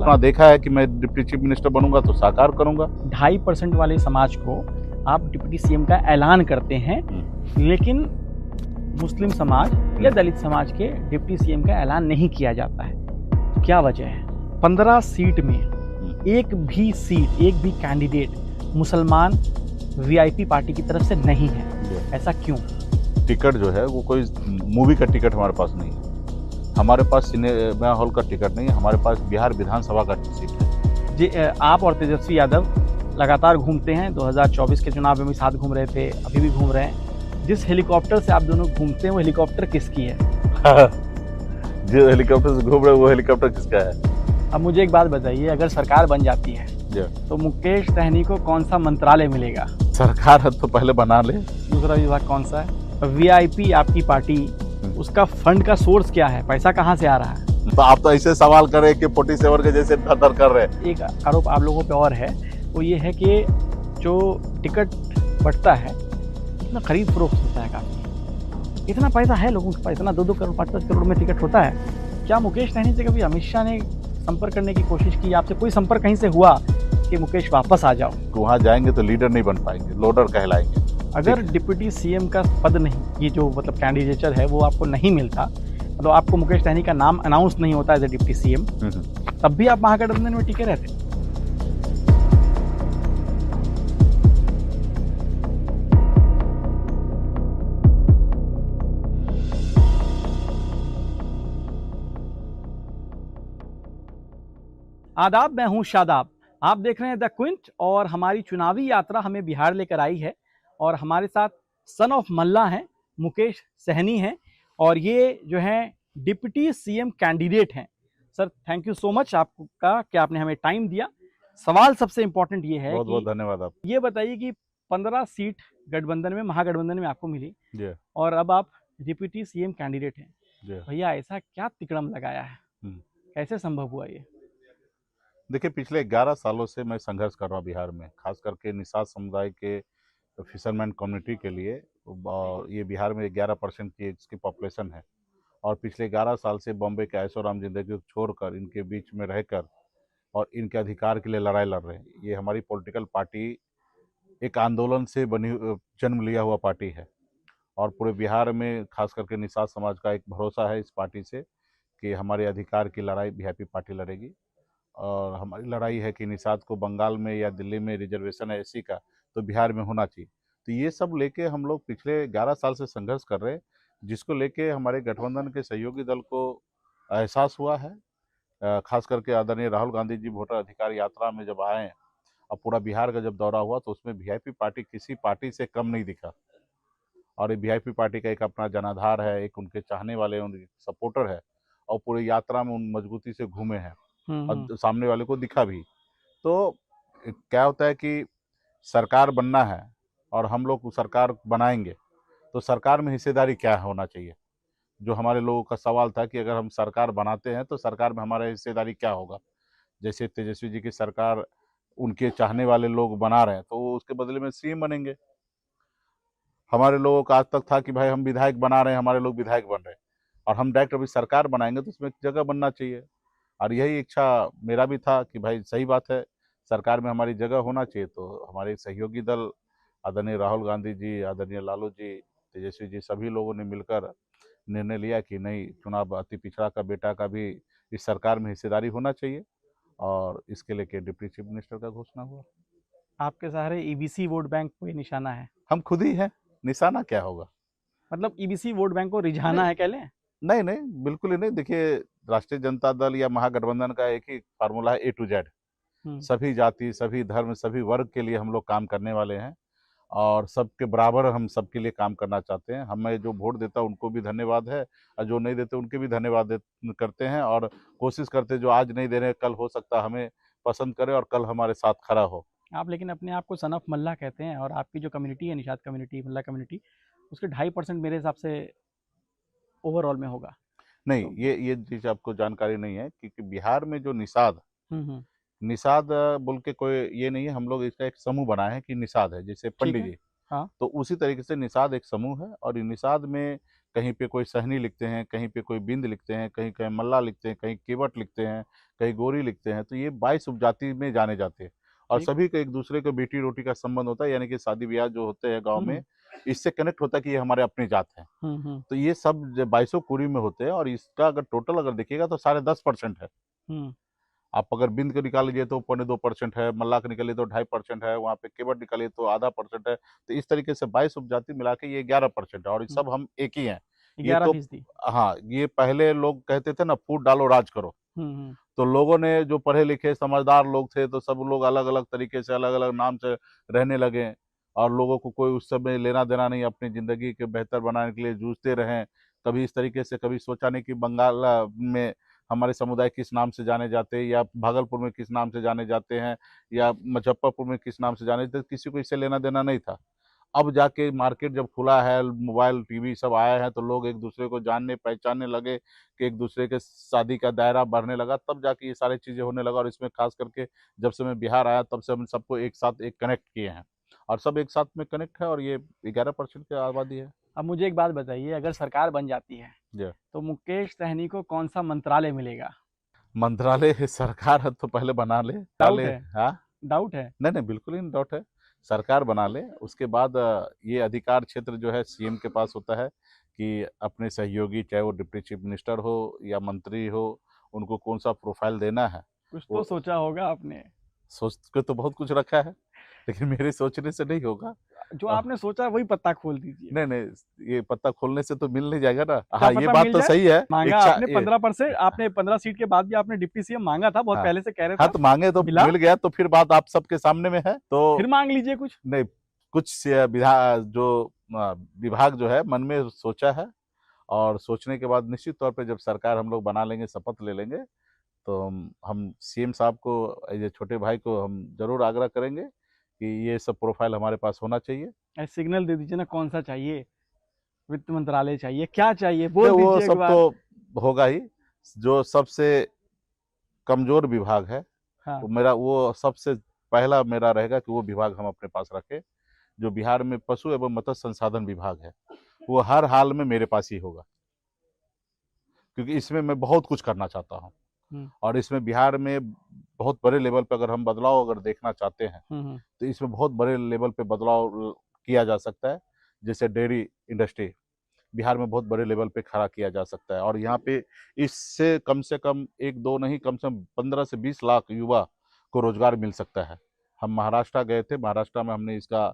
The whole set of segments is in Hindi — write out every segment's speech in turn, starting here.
सपना देखा है कि मैं डिप्टी चीफ मिनिस्टर बनूंगा तो साकार करूंगा। 2.5% वाले समाज को आप डिप्टी सीएम का ऐलान करते हैं, लेकिन मुस्लिम समाज या दलित समाज के डिप्टी सीएम का ऐलान नहीं किया जाता है। क्या वजह है? 15 सीट में एक भी कैंडिडेट मुसलमान वीआईपी पार्टी की तरफ से नहीं है। ऐसा क्यों? टिकट जो है वो कोई मूवी का टिकट हमारे पास नहीं है, हमारे पास सिनेमा हॉल का टिकट नहीं है, हमारे पास बिहार विधानसभा का सीट है। जी, आप और तेजस्वी यादव लगातार घूमते हैं, 2024 के चुनाव में भी साथ घूम रहे थे, अभी भी घूम रहे हैं। जिस हेलीकॉप्टर से आप दोनों घूमते हैं वो हेलीकॉप्टर किसकी है? जो हेलीकॉप्टर से घूम रहे हैं वो हेलीकॉप्टर किसका है? अब मुझे एक बात बताइए, अगर सरकार बन जाती है तो मुकेश सहनी को कौन सा मंत्रालय मिलेगा? सरकार है तो पहले बना ले। दूसरा विभाग कौन सा है? वीआईपी आपकी पार्टी, उसका फंड का सोर्स क्या है? पैसा कहाँ से आ रहा है? तो आप तो ऐसे सवाल कर रहे हैं कि 47 के जैसे धर कर रहे हैं। एक आरोप आप लोगों पे और है, वो ये है कि जो टिकट बंटता है इतना खरीद फरोख्त होता है, काफी इतना पैसा है लोगों के पास, इतना 2-2 करोड़ 5-5 करोड़ में टिकट होता है। क्या मुकेश सहनी से कभी अमित शाह ने संपर्क करने की कोशिश की? आपसे कोई संपर्क कहीं से हुआ कि मुकेश वापस आ जाओ? वहाँ जाएंगे तो लीडर नहीं बन पाएंगे, लोडर कहलाएंगे। अगर डिप्टी सीएम का पद नहीं, ये जो मतलब कैंडिडेचर है वो आपको नहीं मिलता, मतलब आपको मुकेश सहनी का नाम अनाउंस नहीं होता एज ए डिप्टी सीएम, तब भी आप महागठबंधन में टिके रहते? आदाब, मैं हूं शादाब, आप देख रहे हैं द क्विंट और हमारी चुनावी यात्रा हमें बिहार लेकर आई है और हमारे साथ सन ऑफ मल्ला हैं, मुकेश सहनी हैं और ये जो हैं डिप्टी सीएम कैंडिडेट हैं। Sir, thank you so much आपका कि आपने हमें टाइम दिया। सवाल सबसे इंपॉर्टेंट ये है, बहुत बहुत धन्यवाद। आप ये बताइए कि 15 सीट गठबंधन में, महागठबंधन में आपको मिली और अब आप डिप्टी सीएम कैंडिडेट हैं, भैया ऐसा क्या तिकड़म लगाया है? कैसे संभव हुआ ये? देखिए, पिछले 11 सालों से मैं संघर्ष कर रहा हूँ बिहार में, खास करके निषाद समुदाय के फिशरमैन कम्युनिटी के लिए। ये बिहार में 11% की इसकी पॉपुलेशन है और पिछले 11 साल से बॉम्बे के ऐशोआराम जिंदगी को छोड़कर इनके बीच में रहकर और इनके अधिकार के लिए लड़ाई लड़ रहे हैं। ये हमारी पॉलिटिकल पार्टी एक आंदोलन से बनी जन्म लिया हुआ पार्टी है और पूरे बिहार में खास करके निषाद समाज का एक भरोसा है इस पार्टी से कि हमारे अधिकार की लड़ाई वीआईपी पार्टी लड़ेगी। और हमारी लड़ाई है कि निषाद को बंगाल में या दिल्ली में रिजर्वेशन है एससी का, तो बिहार में होना चाहिए। तो ये सब लेके हम लोग पिछले 11 साल से संघर्ष कर रहे हैं, जिसको लेके हमारे गठबंधन के सहयोगी दल को एहसास हुआ है। खास करके आदरणीय राहुल गांधी जी वोटर अधिकार यात्रा में जब आए और पूरा बिहार का जब दौरा हुआ तो उसमें वीआईपी पार्टी किसी पार्टी से कम नहीं दिखा और ये वीआईपी पार्टी का एक अपना जनाधार है, एक उनके चाहने वाले, उनके सपोर्टर है और पूरी यात्रा में उन मजबूती से घूमे हैं और सामने वाले को दिखा भी। तो क्या होता है कि सरकार बनना है और हम लोग सरकार बनाएंगे तो सरकार में हिस्सेदारी क्या होना चाहिए, जो हमारे लोगों का सवाल था कि अगर हम सरकार बनाते हैं तो सरकार में हमारा हिस्सेदारी क्या होगा। जैसे तेजस्वी जी की सरकार उनके चाहने वाले लोग बना रहे हैं तो वो उसके बदले में सीएम बनेंगे। हमारे लोगों का आज तक था कि भाई हम विधायक बना रहे हैं, हमारे लोग विधायक बन रहे हैं और हम डायरेक्ट अभी सरकार बनाएंगे तो उसमें एक जगह बनना चाहिए और यही इच्छा मेरा भी था कि भाई सही बात है, सरकार में हमारी जगह होना चाहिए। तो हमारे सहयोगी दल आदरणीय राहुल गांधी जी, आदरणीय लालू जी, तेजस्वी जी, सभी लोगों ने मिलकर निर्णय लिया कि नहीं, चुनाव अति पिछड़ा का बेटा का भी इस सरकार में हिस्सेदारी होना चाहिए और इसके लेके डिप्टी चीफ मिनिस्टर का घोषणा हुआ। आपके सहारे ईबीसी वोट बैंक कोई निशाना है? हम खुद ही हैं, निशाना क्या होगा? मतलब ईबीसी वोट बैंक को रिझाना है, कह लें? नहीं नहीं, बिल्कुल ही नहीं। देखिए, राष्ट्रीय जनता दल या महागठबंधन का एक ही फार्मूला है, A to Z। सभी जाति, सभी धर्म, सभी वर्ग के लिए हम लोग काम करने वाले हैं और सबके बराबर हम सबके लिए काम करना चाहते हैं। हमें जो वोट देता है उनको भी धन्यवाद है और जो नहीं देते उनके भी धन्यवाद करते हैं और कोशिश करते हैं जो आज नहीं दे रहे कल हो सकता हमें पसंद करे और कल हमारे साथ खड़ा हो। आप लेकिन अपने आप को सन ऑफ मल्ला कहते हैं और आपकी जो कम्युनिटी है, निषाद कम्युनिटी, मल्ला कम्युनिटी, उसके 2.5% मेरे हिसाब से ओवरऑल में होगा। नहीं, ये चीज आपको जानकारी नहीं है क्योंकि बिहार में जो निषाद बोल के कोई ये नहीं है। हम लोग इसका एक समूह बनाए हैं कि निषाद है, जैसे पंडित जी। हाँ। तो उसी तरीके से निषाद एक समूह है और निषाद में कहीं पे कोई सहनी लिखते हैं, कहीं पे कोई बिंद लिखते हैं, कहीं कहीं मल्ला लिखते हैं, कहीं केवट लिखते हैं, कहीं गोरी लिखते हैं। तो ये 22 उपजाति में जाने जाते हैं और ठीक। सभी को एक दूसरे को बेटी रोटी का संबंध होता है, यानी कि शादी ब्याह जो होते हैं गांव में, हम्म इससे कनेक्ट होता है कि ये हमारे अपनी जात है। हम्म तो ये सब 22 कुरी में होते हैं और इसका अगर टोटल अगर देखिएगा तो 10.5% है। हम्म आप अगर बिंद को निकाल लीजिए तो 0.2% है, मल्ला का निकालिए तो 2.5% है, वहाँ पे केवट निकालिए तो ½ % है। तो इस तरीके से 22 उपजाति मिला के ये 11% है और ये सब हम एक ही हैं। ये तो 11%। हाँ, ये पहले लोग कहते थे ना, फूट डालो राज करो। हम्म। तो लोगों ने जो पढ़े लिखे समझदार लोग थे तो सब लोग अलग अलग तरीके से अलग अलग नाम से रहने लगे और लोगों को कोई उस समय लेना देना नहीं, अपनी जिंदगी के बेहतर बनाने के लिए जूझते रहे। कभी इस तरीके से कभी सोचा नहीं कि बंगाल में हमारे समुदाय किस नाम से जाने जाते हैं, या भागलपुर में किस नाम से जाने जाते हैं, या मुजफ्फरपुर में किस नाम से जाने जाते, किसी को इससे लेना देना नहीं था। अब जाके मार्केट जब खुला है, मोबाइल टीवी सब आए हैं, तो लोग एक दूसरे को जानने पहचानने लगे कि एक दूसरे के शादी का दायरा बढ़ने लगा, तब जाके ये सारी चीजें होने लगा। और इसमें खास करके जब से मैं बिहार आया तब से हम सबको एक साथ एक कनेक्ट किए हैं और सब एक साथ में कनेक्ट है और ये 11% की आबादी है। अब मुझे एक बात बताइए, अगर सरकार बन जाती है जी। तो मुकेश सहनी को कौन सा मंत्रालय मिलेगा? मंत्रालय सरकार है तो पहले बना ले, डाउट पहले। है? हाँ, डाउट है? नहीं नहीं, बिल्कुल ही डाउट है। सरकार बना ले, उसके बाद ये अधिकार क्षेत्र जो है सीएम के पास होता है कि अपने सहयोगी, चाहे वो डिप्टी चीफ मिनिस्टर हो या मंत्री हो, उनको कौन सा प्रोफाइल देना है। कुछ तो वो सोचा होगा आपने। सोच के तो बहुत कुछ रखा है, लेकिन मेरे सोचने से नहीं होगा। जो अ, आपने सोचा वही पत्ता खोल दीजिए। नहीं नहीं, ये पत्ता खोलने से तो मिल नहीं जाएगा ना। क्या हाँ, ये पता बात मिल तो जाए। सही है। मांगा इच्छा आपने 15%, आपने 15 सीट के बाद भी आपने डिप्टी सीएम मांगा था, बहुत हाँ पहले से कह रहे थे हाँ, आप। तो मांगे तो मिला? मिल गया, तो फिर बात आप सबके सामने में है फिर तो। मांग लीजिए कुछ। नहीं, कुछ विभाग जो है मन में सोचा है और सोचने के बाद निश्चित तौर पे जब सरकार हम लोग बना लेंगे, शपथ ले लेंगे, तो हम सीएम साहब को, ये छोटे भाई को हम जरूर आग्रह करेंगे कि ये सब प्रोफाइल हमारे पास होना चाहिए। सिग्नल दे दीजिए ना, कौन सा चाहिए? वित्त मंत्रालय चाहिए, क्या चाहिए नहीं, बोल वो दीजिए एक सब बार। तो होगा ही। जो सबसे कमजोर विभाग है हाँ। वो सबसे पहला मेरा रहेगा कि वो विभाग हम अपने पास रखें। जो बिहार में पशु एवं मत्स्य संसाधन विभाग है, वो हर हाल में मेरे पास ही होगा, क्योंकि इसमें मैं बहुत कुछ करना चाहता हूँ। हम्म और इसमें बिहार में बहुत बड़े लेवल पर अगर हम बदलाव अगर देखना चाहते हैं, हम्म तो इसमें बहुत बड़े लेवल पे बदलाव किया जा सकता है। जैसे डेयरी इंडस्ट्री बिहार में बहुत बड़े लेवल पे खड़ा किया जा सकता है और यहाँ पे इससे कम से कम एक दो नहीं, कम से कम 15 से 20 लाख युवा को रोजगार मिल सकता है। हम महाराष्ट्र गए थे, महाराष्ट्र में हमने इसका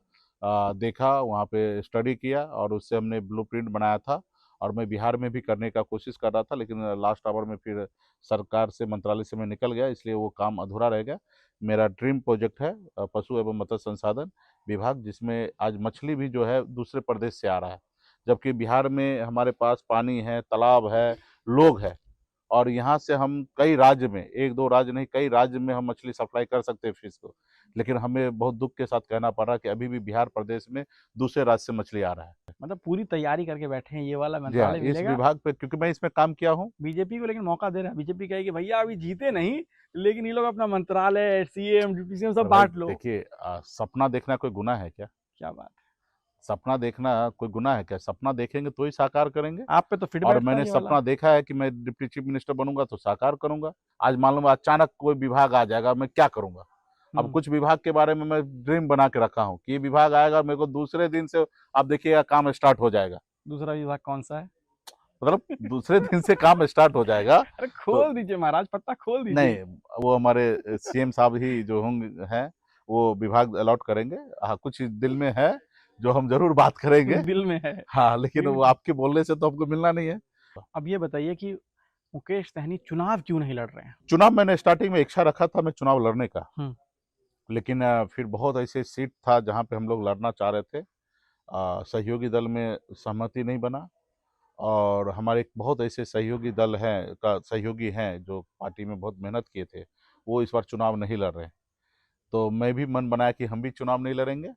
देखा, वहाँ पे स्टडी किया और उससे हमने ब्लूप्रिंट बनाया था। और मैं बिहार में भी करने का कोशिश कर रहा था, लेकिन लास्ट आवर में फिर सरकार से, मंत्रालय से मैं निकल गया, इसलिए वो काम अधूरा रह गया। मेरा ड्रीम प्रोजेक्ट है पशु एवं मत्स्य संसाधन विभाग, जिसमें आज मछली भी जो है दूसरे प्रदेश से आ रहा है, जबकि बिहार में हमारे पास पानी है, तालाब है, लोग है। और यहाँ से हम कई राज्य में, एक दो राज्य नहीं, कई राज्य में हम मछली सप्लाई कर सकते हैं फिश को। लेकिन हमें बहुत दुख के साथ कहना पड़ रहा है कि अभी भी बिहार प्रदेश में दूसरे राज्य से मछली आ रहा है। मतलब पूरी तैयारी करके बैठे हैं, ये वाला जी हाँ, मंत्रालय इस मिलेगा विभाग पे क्योंकि मैं इसमें काम किया हूँ। बीजेपी को। लेकिन मौका दे रहा है बीजेपी, कहेगी भैया अभी जीते नहीं, लेकिन ये लोग अपना मंत्रालय, सीएम, डिप्टी सीएम सब अरे भाई बांट लो। देखिए, सपना देखना कोई गुनाह है क्या? क्या बात है। सपना देखना कोई गुनाह है क्या? सपना देखेंगे तो ही साकार करेंगे। आप पे तो फिट और बैठता है मैंने ये वाला। सपना देखा है कि मैं डिप्टी चीफ मिनिस्टर बनूंगा तो साकार करूंगा। आज मान लो अचानक कोई विभाग आ जाएगा, मैं क्या करूंगा? अब कुछ विभाग के बारे में मैं ड्रीम बना के रखा हूँ कि ये विभाग आएगा, मेरे को दूसरे दिन से आप देखिएगा काम स्टार्ट हो जाएगा। दूसरा विभाग कौन सा है? मतलब दूसरे दिन से काम स्टार्ट हो जाएगा। अरे तो खोल दीजिए महाराज, पत्ता खोल दीजिए। नहीं, वो हमारे सीएम साहब ही जो होंगे हैं, वो विभाग अलॉट करेंगे। हाँ, कुछ दिल में है जो हम जरूर बात करेंगे। दिल में है। हाँ, लेकिन ठीक वो है। आपके बोलने से तो हमको मिलना नहीं है। अब ये बताइए कि मुकेश सहनी चुनाव क्यों नहीं लड़ रहे हैं? चुनाव मैंने स्टार्टिंग में इच्छा रखा था मैं चुनाव लड़ने का, हम्म लेकिन फिर बहुत ऐसे सीट था जहां पे हम लोग लड़ना चाह रहे थे। सहयोगी दल में सहमति नहीं बना और हमारे बहुत ऐसे सहयोगी दल हैं का सहयोगी हैं जो पार्टी में बहुत मेहनत किए थे, वो इस बार चुनाव नहीं लड़ रहे। तो मैं भी मन बनाया कि हम भी चुनाव नहीं लड़ेंगे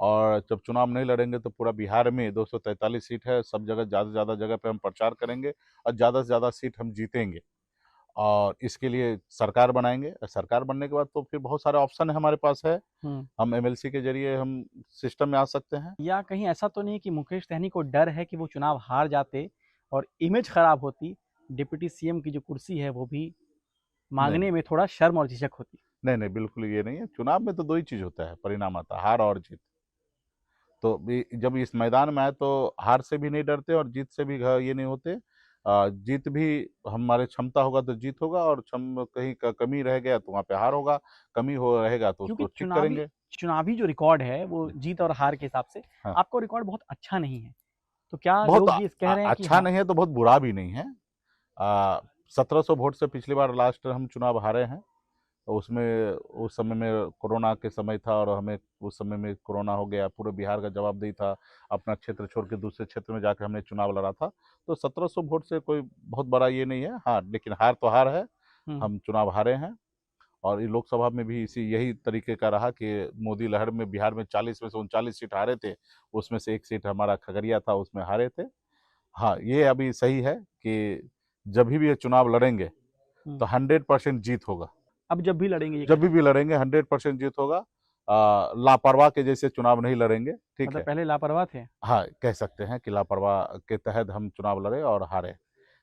और जब चुनाव नहीं लड़ेंगे तो पूरा बिहार में 243 सीट है, सब जगह ज़्यादा से ज़्यादा जगह पे हम प्रचार करेंगे और ज़्यादा से ज़्यादा सीट हम जीतेंगे। और इसके लिए सरकार बनाएंगे। सरकार बनने के बाद तो फिर बहुत सारे ऑप्शन है हमारे पास है। हम एमएलसी के जरिए हम सिस्टम में आ सकते हैं। या कहीं ऐसा तो नहीं कि मुकेश सहनी को डर है कि वो चुनाव हार जाते और इमेज खराब होती, डिप्टी सीएम की जो कुर्सी है वो भी मांगने में थोड़ा शर्म और झिझक होती? नहीं नहीं, बिल्कुल ये नहीं है। चुनाव में तो दो ही चीज होता है, परिणाम आता है, हार और जीत। तो जब इस मैदान में आए तो हार से भी नहीं डरते और जीत से भी ये नहीं होते। जीत भी हमारे क्षमता होगा तो जीत होगा, और कहीं कमी रह गया तो वहाँ पे हार होगा, कमी हो रहेगा तो उसको ठीक करेंगे। चुनावी जो रिकॉर्ड है वो जीत और हार के हिसाब से हाँ। आपका रिकॉर्ड बहुत अच्छा नहीं है, तो क्या बहुत लोग ये कह रहे हैं कि अच्छा नहीं है तो बहुत बुरा भी नहीं है। 1700 वोट से पिछली बार लास्ट हम चुनाव हारे हैं। उसमें उस समय में कोरोना के समय था और हमें उस समय में कोरोना हो गया, पूरे बिहार का जवाबदेही था, अपना क्षेत्र छोड़ के दूसरे क्षेत्र में जाकर हमने चुनाव लड़ा था। तो 1700 वोट से कोई बहुत बड़ा ये नहीं है। हाँ, लेकिन हार तो हार है, हम चुनाव हारे हैं। और ये लोकसभा में भी यही तरीके का रहा कि मोदी लहर में बिहार में 40 में से 39 सीट हारे थे, उसमें से एक सीट हमारा खगड़िया था, उसमें हारे थे। हाँ, ये अभी सही है कि जब भी ये चुनाव लड़ेंगे तो 100% जीत होगा। अब जब भी लड़ेंगे, जब भी लड़ेंगे 100% जीत होगा। लापरवाह के जैसे चुनाव नहीं लड़ेंगे, ठीक मतलब है। पहले लापरवाह थे? हाँ, कह सकते हैं कि लापरवाह के तहत हम चुनाव लड़े और हारे।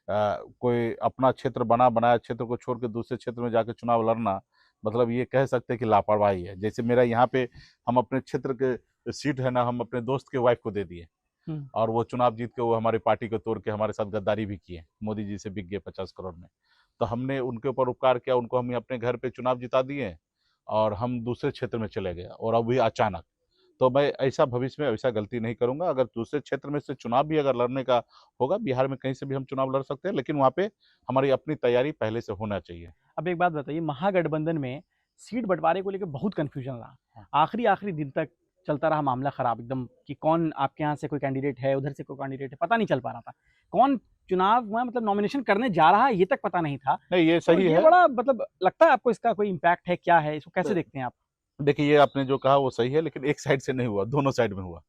कोई अपना क्षेत्र बनाया क्षेत्र को छोड़ के दूसरे क्षेत्र में जाकर चुनाव लड़ना, मतलब ये कह सकते हैं कि लापरवाही है। जैसे मेरा यहाँ पे हम अपने क्षेत्र के सीट है ना, हम अपने दोस्त के वाइफ को दे दिए और वो चुनाव जीत के वो हमारी पार्टी को तोड़ के हमारे साथ गद्दारी भी किए, मोदी जी से बिक गए 50 करोड़ में। तो हमने उनके ऊपर उपकार किया, उनको हम अपने घर पे चुनाव जिता दिए और हम दूसरे क्षेत्र में चले गए, और अभी अचानक। तो मैं ऐसा भविष्य में ऐसा गलती नहीं करूंगा। अगर दूसरे क्षेत्र में से चुनाव भी अगर लड़ने का होगा, बिहार में कहीं से भी हम चुनाव लड़ सकते हैं, लेकिन वहाँ पे हमारी अपनी तैयारी पहले से होना चाहिए। अब एक बात बताइए, महागठबंधन में सीट बंटवारे को लेकर बहुत कंफ्यूजन रहा, आखिरी दिन तक चलता रहा मामला खराब एकदम कि कौन आपके यहाँ से कोई कैंडिडेट है, उधर से कोई कैंडिडेट है, पता नहीं चल पा रहा था कौन चुनाव में मतलब नॉमिनेशन करने जा रहा है, ये तक पता नहीं था। नहीं, ये सही तो है। बड़ा मतलब लगता है आपको इसका कोई इम्पैक्ट है, क्या है, इसको कैसे देखते हैं आप? देखिए, ये आपने जो कहा वो सही है, लेकिन एक साइड से नहीं हुआ, दोनों साइड में हुआ।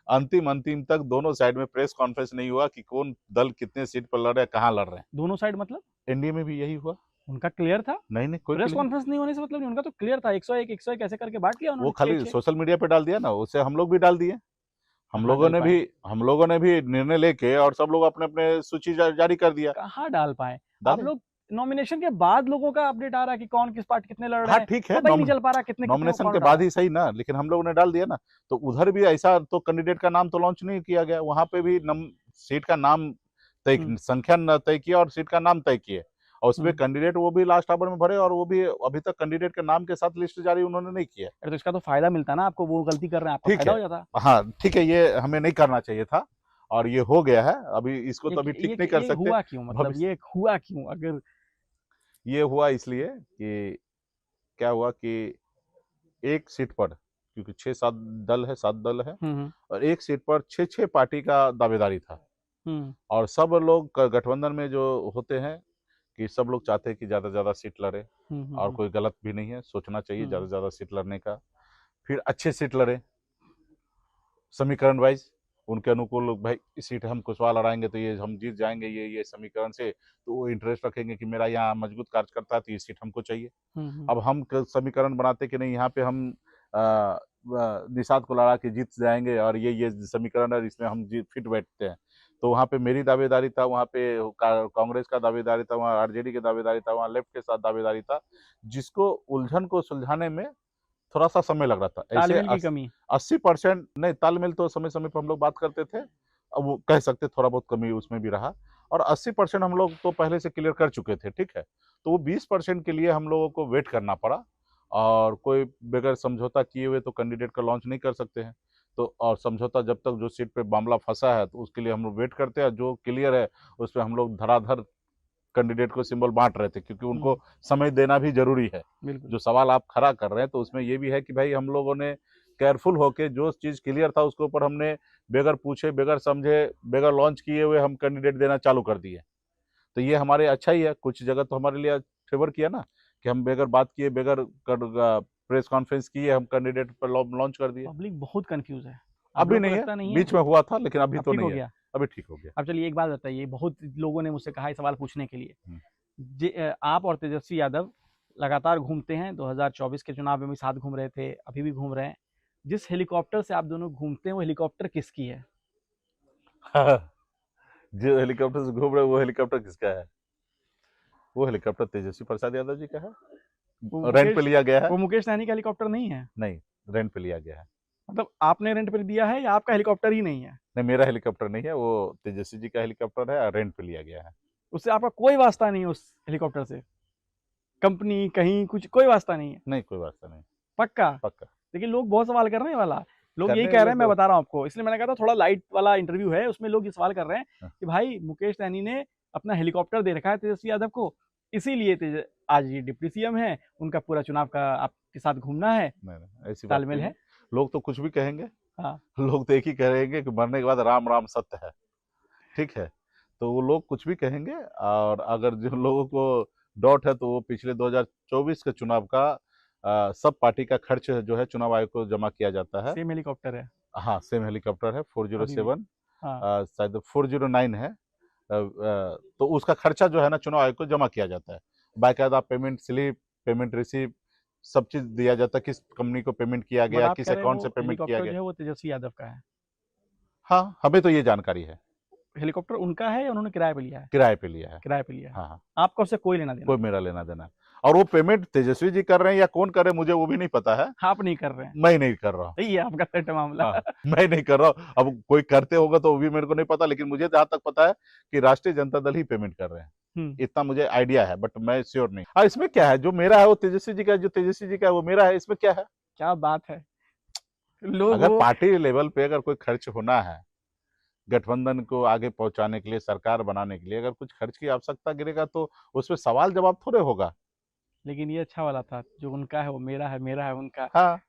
अंतिम तक दोनों साइड में प्रेस कॉन्फ्रेंस नहीं हुआ कि कौन दल कितने सीट पर लड़ रहे हैं, कहाँ लड़ रहे हैं। दोनों साइड मतलब एनडीए में भी यही हुआ। उनका क्लियर था? नहीं, कोई प्रेस कॉन्फ्रेंस नहीं होने से मतलब नहीं, उनका तो क्लियर था, 101 ऐसे करके बांट लिया उन्होंने। वो खाली सोशल मीडिया पे डाल दिया ना, उसे हम लोग भी डाल दिए। हम लोगों ने भी निर्णय लेके और सब लोग अपने अपने सूची जारी कर दिया। कहाँ डाल पाए आप लोग? नॉमिनेशन के बाद लोगों का अपडेट आ रहा है कि कौन किस पार्टी कितने लड़ रहे हैं। हाँ, ठीक है, पता ही नहीं चल पा रहा कितने नॉमिनेशन के बाद ही सही ना, लेकिन हम लोगों ने डाल दिया ना। तो उधर भी ऐसा तो कैंडिडेट का नाम तो लॉन्च नहीं किया गया, वहां पे भी सीट का नाम तय, संख्या तय किया और सीट का नाम तय किए, और उसमें कैंडिडेट वो भी लास्ट आवर में भरे, और वो भी अभी तक कैंडिडेट के नाम के साथ लिस्ट जारी उन्होंने नहीं किया। अरे तो इसका तो फायदा मिलता ना आपको, वो गलती कर रहे हैं, आपको फायदा हो जाता। हाँ, ठीक है, ये हमें नहीं करना चाहिए था और ये हो गया है। अभी इसको तो अभी ठीक नहीं कर सकते। हुआ क्यों, मतलब ये हुआ क्यों? अगर ये हुआ इसलिए कि क्या हुआ कि एक सीट पर, क्योंकि 6-7 दल है, 7 दल है, और एक सीट पर 6-6 पार्टी का दावेदारी था, और सब लोग गठबंधन में जो होते हैं कि सब लोग चाहते हैं कि ज्यादा से ज्यादा सीट लड़े, और कोई गलत भी नहीं है, सोचना चाहिए ज्यादा से ज्यादा सीट लड़ने का, फिर अच्छे सीट लड़े समीकरण वाइज उनके अनुकूल। भाई सीट हम कुशवाहा लड़ाएंगे तो ये हम जीत जाएंगे, ये समीकरण से, तो वो इंटरेस्ट रखेंगे कि मेरा यहाँ मजबूत कार्यकर्ता है तो ये सीट हमको चाहिए। अब हम समीकरण बनाते कि नहीं, यहाँ पे हम निषाद को लड़ा के जीत जाएंगे और ये समीकरण है, इसमें हम फिट बैठते हैं। तो वहाँ पे मेरी दावेदारी था, वहाँ पे कांग्रेस का दावेदारी था, वहाँ आरजेडी की दावेदारी था, वहाँ लेफ्ट के साथ दावेदारी था, जिसको उलझन को सुलझाने में थोड़ा सा समय लग रहा था। ऐसे 80% नहीं, तालमेल तो समय समय पर हम लोग बात करते थे, अब वो कह सकते थोड़ा बहुत कमी उसमें भी रहा, और 80% हम लोग तो पहले से क्लियर कर चुके थे, ठीक है। तो वो 20% के लिए हम लोगों को वेट करना पड़ा, और कोई बगैर समझौता किए हुए तो कैंडिडेट का लॉन्च नहीं कर सकते हैं। तो और समझौता जब तक जो सीट पे मामला फंसा है तो उसके लिए हम लोग वेट करते हैं, जो क्लियर है उस पर हम लोग धड़ाधड़ कैंडिडेट को सिंबल बांट रहे थे, क्योंकि उनको समय देना भी जरूरी है। जो सवाल आप खड़ा कर रहे हैं तो उसमें ये भी है कि भाई हम लोगों ने केयरफुल होके जो चीज क्लियर था उसके ऊपर हमने बगैर पूछे, बगैर समझे, बगैर लॉन्च किए हुए हम कैंडिडेट देना चालू कर दिए। तो ये हमारे अच्छा ही है, कुछ जगह तो हमारे लिए फेवर किया ना कि हम बगैर बात किए, बगैर प्रेस कॉन्फ्रेंस किए, हम कैंडिडेट पर लॉन्च कर दिए। पब्लिक बहुत कंफ्यूज है। अभी नहीं है, बीच में हुआ था, लेकिन अभी तो नहीं है, अभी ठीक हो गया। अब चलिए एक बात बताइए, बहुत लोगों ने मुझसे कहा है सवाल पूछने के लिए, आप और तेजस्वी यादव लगातार घूमते हैं, 2024 के चुनाव में भी साथ घूम रहे थे, अभी भी घूम रहे हैं। जिस हेलीकॉप्टर से आप दोनों घूमते हैं वो हेलीकॉप्टर किसकी है? जो हेलीकॉप्टर से घूम रहे हैं, वो हेलीकॉप्टर किसका है? वो हेलीकॉप्टर तेजस्वी प्रसाद यादव जी का है। वो रेंट पे लिया गया है। वो मुकेश सहनी का हेलीकॉप्टर नहीं है? नहीं, रेंट पे लिया गया है। मतलब आपने रेंट पे दिया है या आपका हेलीकॉप्टर ही नहीं है? नहीं, मेरा हेलीकॉप्टर नहीं है, वो तेजस्वी जी का हेलीकॉप्टर है, रेंट पे लिया गया है। उससे आपका कोई वास्ता नहीं है उस हेलीकॉप्टर से? कंपनी कहीं कुछ कोई वास्ता नहीं है? नहीं, कोई वास्ता नहीं। पक्का? पक्का। लेकिन लोग बहुत सवाल कर रहे हैं वाला, लोग यही करने कह रहे वाले हैं, मैं तो बता रहा हूँ आपको, इसलिए मैंने कहा था थोड़ा लाइट वाला इंटरव्यू है, उसमें लोग ये सवाल कर रहे हैं हाँ। कि भाई मुकेश सहनी ने अपना हेलीकॉप्टर दे रखा है तेजस्वी यादव को, इसीलिए आज ये डिप्टी सीएम है, उनका पूरा चुनाव का आपके साथ घूमना है, नहीं, ऐसी बात तालमेल नहीं है। है। लोग तो कुछ भी कहेंगे। हाँ, लोग तो एक ही कहेंगे कि मरने के बाद राम राम सत्य है। ठीक है, तो वो लोग कुछ भी कहेंगे। और अगर जो लोगों को डाउट है तो वो पिछले 2024 के चुनाव का सब पार्टी का खर्च जो है चुनाव आयोग को जमा किया जाता है। सेम हेलीकॉप्टर है हाँ, सेम हेलीकॉप्टर है, अभी भी। 407, हाँ, शायद 409 है। तो उसका खर्चा जो है ना चुनाव आयोग को जमा किया जाता है। बाकायदा पेमेंट स्लिप, पेमेंट रिसिप्ट, सब चीज दिया जाता है, किस कंपनी को पेमेंट किया बट गया, आप किस कह रहे हैं अकाउंट वो से पेमेंट किया हेलीकॉप्टर जो गया। है वो तेजस्वी यादव का है? हाँ, हमें तो ये जानकारी है। हेलीकॉप्टर उनका है या उन्होंने किराए पे लिया है? किराए पे लिया है। किराए पे लिया है। हाँ हाँ, आपका उससे कोई लेना देना कोई नहीं? मेरा लेना देना है। और वो पेमेंट तेजस्वी जी कर रहे हैं या कौन कर रहे हैं मुझे वो भी नहीं पता है। आप नहीं कर रहे हैं? मैं नहीं कर रहा हूँ। सही है आपका सेट मामला। हाँ, मैं नहीं कर रहा हूँ। अब कोई करते होगा तो वो भी मेरे को नहीं पता, लेकिन मुझे जहां तक पता है कि राष्ट्रीय जनता दल ही पेमेंट कर रहे हैं। इतना मुझे आइडिया है, बट मैं श्योर नहीं। और इसमें क्या है, जो मेरा है वो तेजस्वी जी का, जो तेजस्वी जी का है वो मेरा है, इसमें क्या है? क्या बात है। लोग अगर वो पार्टी लेवल पे अगर कोई खर्च होना है, गठबंधन को आगे पहुंचाने के लिए, सरकार बनाने के लिए अगर कुछ खर्च की आवश्यकता गिरेगा तो उसमें सवाल जवाब थोड़े होगा। लेकिन ये अच्छा वाला था, जो उनका है वो मेरा है, मेरा है उनका। हाँ,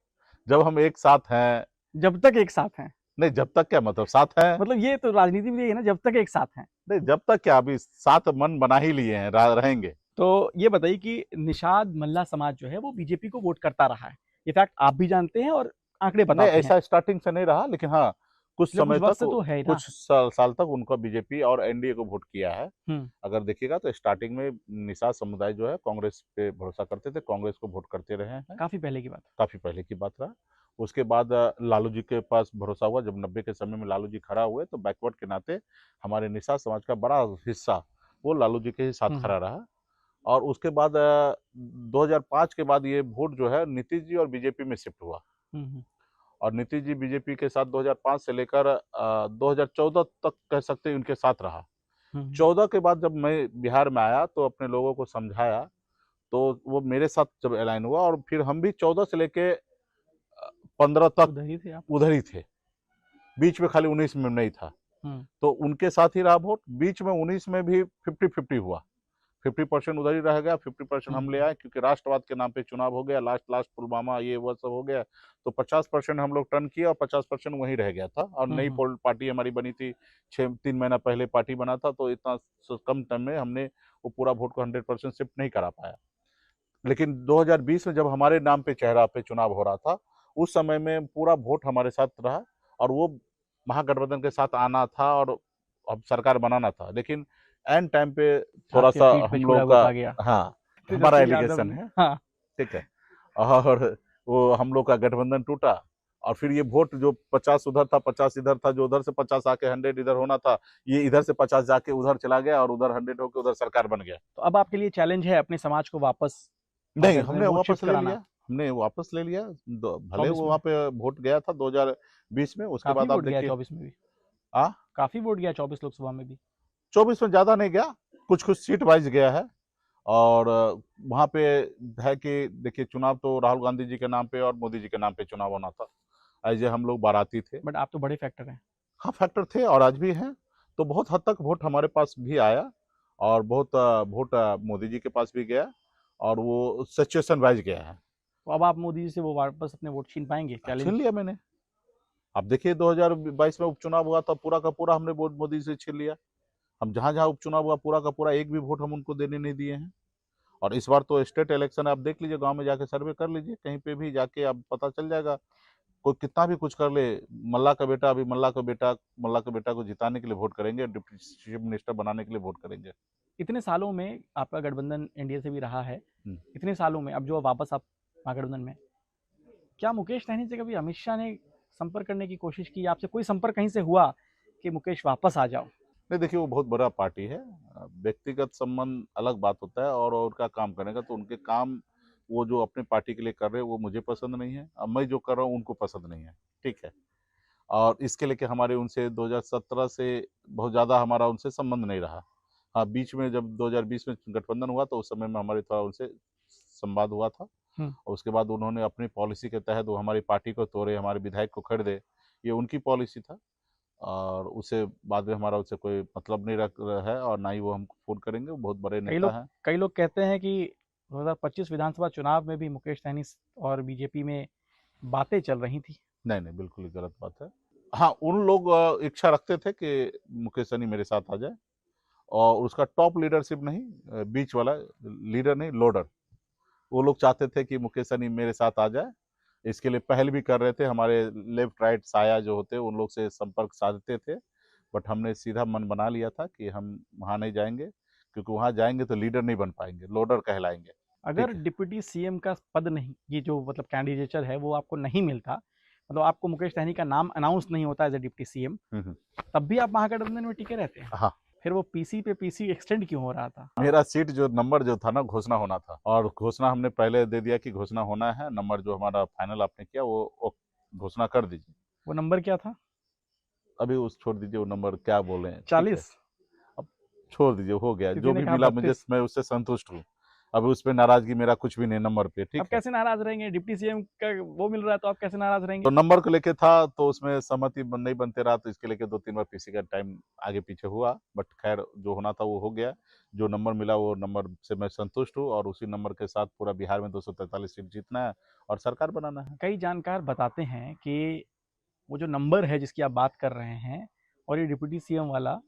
जब हम एक साथ हैं। जब तक एक साथ हैं। नहीं, जब तक क्या मतलब साथ हैं? मतलब ये तो राजनीति में यही है ना, जब तक एक साथ हैं। नहीं, जब तक क्या, अभी साथ मन बना ही लिए हैं, रहेंगे। तो ये बताइए कि निषाद मल्ला समाज जो है वो बीजेपी को वोट करता रहा है, ये फैक्ट आप भी जानते हैं और आंकड़े नहीं, बताते हैं। ऐसा स्टार्टिंग से नहीं रहा, लेकिन हाँ कुछ पिछले समय कुछ वक्त तक, से तो है ना। कुछ साल तक उनका बीजेपी और एनडीए को वोट किया है। अगर देखिएगा तो स्टार्टिंग में निषाद समुदाय जो है कांग्रेस पे भरोसा करते थे, कांग्रेस को वोट करते रहे हैं। काफी पहले की बात। काफी पहले की बात रहा। उसके बाद लालू जी के पास भरोसा हुआ, जब 90 के समय में लालू जी खड़ा हुए तो बैकवर्ड के नाते हमारे निषाद समाज का बड़ा हिस्सा वो लालू जी के ही साथ खड़ा रहा। और उसके बाद 2005 के बाद ये वोट जो है नीतीश जी और बीजेपी में शिफ्ट हुआ। और नीतीश जी बीजेपी के साथ 2005 से लेकर 2014 तक कह सकते हैं उनके साथ रहा। 14 के बाद जब मैं बिहार में आया तो अपने लोगों को समझाया, तो वो मेरे साथ जब अलाइन हुआ, और फिर हम भी 14 से लेके 15 तक उधर ही थे आप? उधर ही थे। बीच में खाली 19 में नहीं था, तो उनके साथ ही रहा वोट। बीच में 19 में भी 50-50 हुआ, 50% उधर ही रह गया, 50% हम ले आए, क्योंकि राष्ट्रवाद के नाम पे चुनाव हो गया, लास्ट पुलवामा ये वो सब हो गया, तो 50% हम लोग टर्न किया और 50% वहीं रह गया था। और नई पार्टी हमारी बनी थी, 3 महीना पहले पार्टी बना था, तो इतना कम टाइम में हमने वो पूरा वोट को 100% शिफ्ट नहीं करा पाया। लेकिन 2020 में जब हमारे नाम पे चेहरा पे चुनाव हो रहा था, उस समय में पूरा वोट हमारे साथ रहा, और वो महागठबंधन के साथ आना था और अब सरकार बनाना था। लेकिन एंड टाइम पे थोड़ा सा हम लोग का, हाँ, हमारा एलिगेशन है, हाँ। ठीक है, और वो हम लोग का गठबंधन टूटा। और फिर ये वोट जो 50 उधर था, 50 इधर था, जो उधर से 50 आके 100 इधर होना था, ये इधर से 50 जाके उधर चला गया और उधर 100 होके उधर सरकार बन गया। तो अब आपके लिए चैलेंज है अपने समाज को वापस? नहीं, हमने वापस ले लिया, हमने वापस ले लिया। भले वो वहाँ पे वोट गया था 2020 में, उसके बाद आप देखिए 24 में भी काफी वोट गया, 24 लोकसभा में भी। 24 में ज्यादा नहीं गया, कुछ सीट वाइज गया है। और वहाँ पे है कि देखिए, चुनाव तो राहुल गांधी जी के नाम पे और मोदी जी के नाम पे चुनाव होना था, एज हम लोग बाराती थे। बट आप तो बड़े फैक्टर हैं। हाँ, फैक्टर थे और आज भी हैं, तो बहुत हद तक वोट हमारे पास भी आया, और बहुत वोट मोदी जी के पास भी गया, और वो सिचुएशन वाइज गया है। तो अब आप मोदी जी से वो वापस अपने वोट छीन पाएंगे? छीन लिया मैंने। अब देखिए 2022 में उपचुनाव हुआ था, पूरा का पूरा हमने वोट मोदी से छीन लिया। हम जहां जहां उपचुनाव हुआ पूरा का पूरा एक भी वोट हम उनको देने नहीं दिए हैं। और इस बार तो स्टेट इलेक्शन आप देख लीजिए, गांव में जाके सर्वे कर लीजिए, कहीं पे भी जाके आप पता चल जाएगा, कोई कितना भी कुछ कर ले, मल्ला का बेटा को जिताने के लिए वोट करेंगे, डिप्टी चीफ मिनिस्टर बनाने के लिए वोट करेंगे। इतने सालों में आपका गठबंधन एनडीए से भी रहा है, हम्म। इतने सालों में अब जो वापस आप महागठबंधन में, क्या मुकेश सहनी से कभी अमित शाह ने संपर्क करने की कोशिश की? आपसे कोई संपर्क कहीं से हुआ कि मुकेश वापस आ जाओ? नहीं, देखिए वो बहुत बड़ा पार्टी है, व्यक्तिगत संबंध अलग बात होता है, और उनका काम करेगा तो उनके काम वो जो अपने पार्टी के लिए कर रहे हैं वो मुझे पसंद नहीं है, अब मैं जो कर रहा हूँ उनको पसंद नहीं है, ठीक है। और इसके लेके हमारे उनसे 2017 से बहुत ज़्यादा हमारा उनसे संबंध नहीं रहा। हाँ, बीच में जब 2020 में गठबंधन हुआ तो उस समय में हमारे थोड़ा उनसे संवाद हुआ था, और उसके बाद उन्होंने अपनी पॉलिसी के तहत वो हमारी पार्टी को तोड़े, हमारे विधायक को खरीदे, ये उनकी पॉलिसी था, और उससे बाद में हमारा उससे कोई मतलब नहीं रख रहा है, और ना ही वो हमको फोन करेंगे। वो बहुत बड़े नेता हैं। कई लोग कहते हैं कि 2025 विधानसभा चुनाव में भी मुकेश सहनी और बीजेपी में बातें चल रही थी। नहीं नहीं, बिल्कुल ही गलत बात है। हाँ, उन लोग इच्छा रखते थे कि मुकेश सहनी मेरे साथ आ जाए, और उसका टॉप लीडरशिप नहीं, बीच वाला लीडर नहीं, लोडर, वो लोग चाहते थे कि मुकेश सहनी मेरे साथ आ जाए। इसके लिए पहल भी कर रहे थे, हमारे लेफ्ट राइट साया जो होते उन लोग से संपर्क साधते थे, बट हमने सीधा मन बना लिया था कि हम वहाँ नहीं जाएंगे, क्योंकि वहाँ जाएंगे तो लीडर नहीं बन पाएंगे, लोडर कहलाएंगे। अगर डिप्टी सीएम का पद नहीं, ये जो मतलब कैंडिडेचर है वो आपको नहीं मिलता, मतलब आपको मुकेश सहनी का नाम अनाउंस नहीं होता एज ए डिप्टी सीएम, तब भी आप महागठबंधन में टिके रहते हैं? हाँ। फिर वो पीसी पे पीसी एक्सटेंड क्यों हो रहा था? मेरा सीट जो नंबर जो था ना, घोषणा होना था, और घोषणा हमने पहले दे दिया कि घोषणा होना है, नंबर जो हमारा फाइनल आपने किया वो घोषणा कर दीजिए। वो नंबर क्या था? अभी उस छोड़ दीजिए, वो नंबर क्या बोले हैं, 40। अब छोड़ दीजिए, हो गया, किसी जो ने भी कहा मिला 32। मुझे, मैं उससे संतुष्ट हूँ। अब उसपे नाराजगी मेरा कुछ भी नहीं नंबर पे, ठीक अब है। कैसे नाराज रहेंगे? डिप्टी सीएम का वो मिल रहा है तो आप कैसे नाराज रहेंगे? तो नंबर को लेके था, तो उसमें सहमति नहीं बनते रहा, तो इसके लेके 2-3 बार पीसी का टाइम आगे पीछे हुआ, बट खैर जो होना था वो हो गया। जो नंबर मिला वो नंबर से मैं संतुष्ट हूँ, और उसी नंबर के साथ पूरा बिहार में 243 सीट जीतना है और सरकार बनाना है। कई जानकार बताते हैं कि वो जो नंबर है जिसकी आप बात कर रहे हैं और ये डिप्टी सीएम वाला,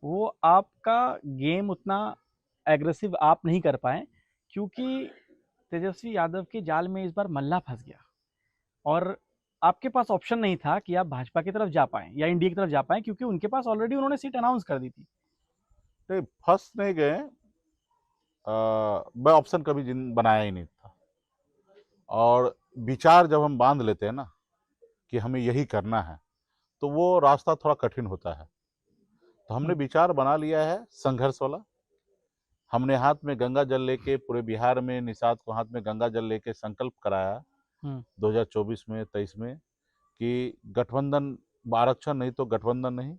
वो आपका गेम उतना एग्रेसिव आप नहीं कर पाए, क्योंकि तेजस्वी यादव के जाल में इस बार मल्ला फंस गया, और आपके पास ऑप्शन नहीं था कि आप भाजपा की तरफ जा पाएं या इंडिया की तरफ जा पाएं, क्योंकि उनके पास ऑलरेडी उन्होंने सीट अनाउंस कर दी थी। नहीं, फंस नहीं गए, मैं ऑप्शन कभी बनाया ही नहीं था, और विचार जब हम बांध लेते हैं ना कि हमें यही करना है, तो वो रास्ता थोड़ा कठिन होता है। तो हमने विचार बना लिया है संघर्ष वाला। हमने हाथ में गंगा जल लेके पूरे बिहार में निषाद को हाथ में गंगा जल लेके संकल्प कराया 2024 में 23 में कि गठबंधन, आरक्षण नहीं तो गठबंधन नहीं,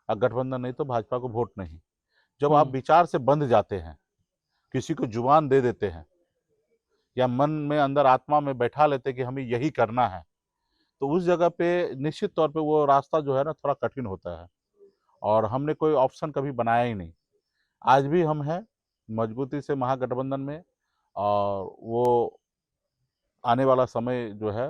और गठबंधन नहीं तो भाजपा को वोट नहीं। जब आप विचार से बंध जाते हैं, किसी को जुबान दे देते हैं, या मन में अंदर आत्मा में बैठा लेते हैं कि हमें यही करना है, तो उस जगह पे निश्चित तौर पे वो रास्ता जो है ना थोड़ा कठिन होता है, और हमने कोई ऑप्शन कभी बनाया ही नहीं। आज भी हम हैं मजबूती से महागठबंधन में, और वो आने वाला समय जो है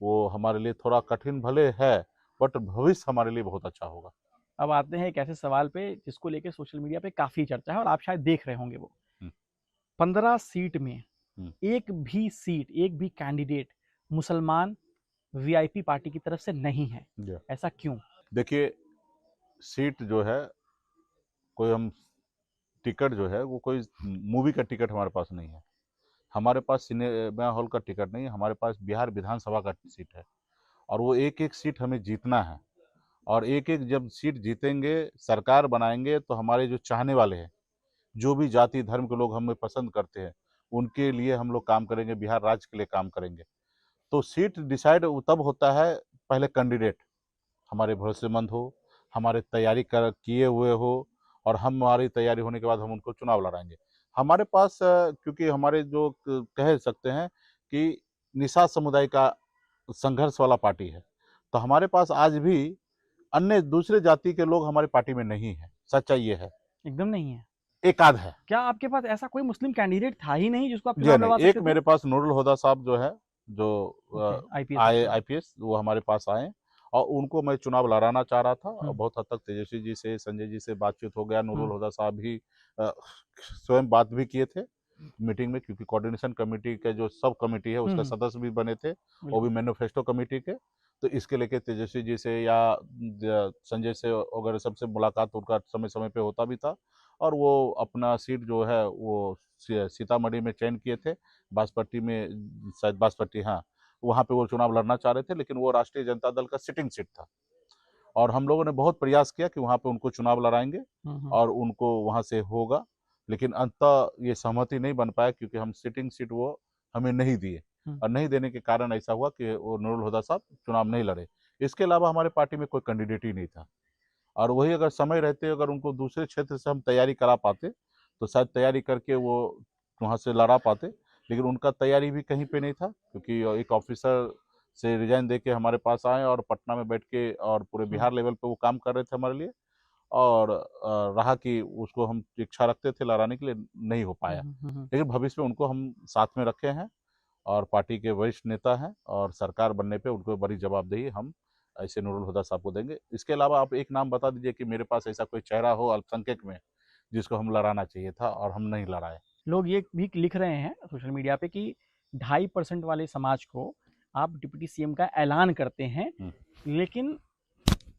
वो हमारे लिए थोड़ा कठिन भले है, बट भविष्य हमारे लिए बहुत अच्छा होगा। अब आते हैं एक ऐसे सवाल पे जिसको लेके सोशल मीडिया पे काफी चर्चा है और आप शायद देख रहे होंगे। वो 15 सीट में एक भी सीट, एक भी कैंडिडेट मुसलमान वीआईपी पार्टी की तरफ से नहीं है, ऐसा क्यों? देखिए, सीट जो है, कोई हम टिकट जो है वो कोई मूवी का टिकट हमारे पास नहीं है, हमारे पास सिनेमा हॉल का टिकट नहीं है, हमारे पास बिहार विधानसभा का सीट है, और वो एक एक सीट हमें जीतना है, और एक एक जब सीट जीतेंगे, सरकार बनाएंगे, तो हमारे जो चाहने वाले हैं, जो भी जाति धर्म के लोग हमें पसंद करते हैं, उनके लिए हम लोग काम करेंगे, बिहार राज्य के लिए काम करेंगे। तो सीट डिसाइड तब होता है, पहले कैंडिडेट हमारे भरोसेमंद हो, हमारे तैयारी किए हुए हो, और हमारी तैयारी होने के बाद हम उनको चुनाव लड़ाएंगे। हमारे पास क्योंकि हमारे जो कह सकते हैं कि निषाद समुदाय का संघर्ष वाला पार्टी है, तो हमारे पास आज भी अन्य दूसरे जाति के लोग हमारी पार्टी में नहीं है। सच्चाई ये है। एकदम नहीं है? एक आध है। क्या आपके पास ऐसा कोई मुस्लिम कैंडिडेट था ही नहीं जिसको आप चुनाव लड़वा सकते थे? एक मेरे पास नूरुल हुदा साहब जो है, जो आईपीएस, वो हमारे पास आए, और उनको मैं चुनाव लड़ाना चाह रहा था, और बहुत हद तक तेजस्वी जी से, संजय जी से बातचीत हो गया। नूरुल हुदा साहब भी स्वयं बात भी किए थे, मीटिंग में, क्योंकि कोऑर्डिनेशन कमेटी का जो सब कमेटी है उसका सदस्य भी बने थे, वो भी मैनिफेस्टो कमेटी के। तो इसके लेके तेजस्वी जी से या संजय से वगैरह सबसे मुलाकात उनका समय समय पे होता भी था, और वो अपना सीट जो है वो सीतामढ़ी में चयन किए थे, बासपट्टी में, शायद बासपट्टी, हाँ, वहाँ पे वो चुनाव लड़ना चाह रहे थे, लेकिन वो राष्ट्रीय जनता दल का सिटिंग सीट था, और हम लोगों ने बहुत प्रयास किया कि वहाँ पे उनको चुनाव लड़ाएंगे और उनको वहाँ से होगा, लेकिन अंततः ये सहमति नहीं बन पाया, क्योंकि हम सिटिंग सीट वो हमें नहीं दिए, और नहीं देने के कारण ऐसा हुआ कि वो नूरुल हुदा साहब चुनाव नहीं लड़े। इसके अलावा हमारे पार्टी में कोई कैंडिडेट ही नहीं था, और वही अगर समय रहते अगर उनको दूसरे क्षेत्र से हम तैयारी करा पाते तो शायद तैयारी करके वो वहाँ से लड़ा पाते, लेकिन उनका तैयारी भी कहीं पे नहीं था, क्योंकि एक ऑफिसर से रिजाइन दे के हमारे पास आए और पटना में बैठ के और पूरे बिहार लेवल पे वो काम कर रहे थे हमारे लिए, और रहा कि उसको हम इच्छा रखते थे लड़ाने के लिए, नहीं हो पाया, लेकिन भविष्य में उनको हम साथ में रखे हैं, और पार्टी के वरिष्ठ नेता हैं, और सरकार बनने पे उनको बड़ी जवाबदेही हम ऐसे नूरुल हुदा साहब को देंगे। इसके अलावा आप एक नाम बता दीजिए कि मेरे पास ऐसा कोई चेहरा हो अल्पसंख्यक में जिसको हम लड़ाना चाहिए था और हम नहीं लड़ाए। लोग ये भी लिख रहे हैं सोशल मीडिया पे कि 2.5% वाले समाज को आप डिप्टी सीएम का ऐलान करते हैं, लेकिन